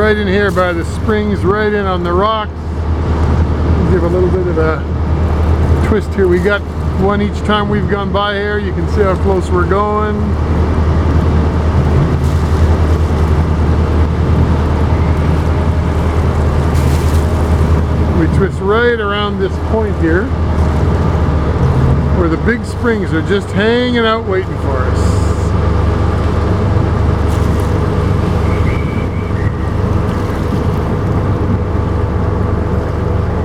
right in here by the springs, right in on the rocks. Give a little bit of a twist here. We got one each time we've gone by here. You can see how close we're going. We twist right around this point here where the big springs are just hanging out waiting for us.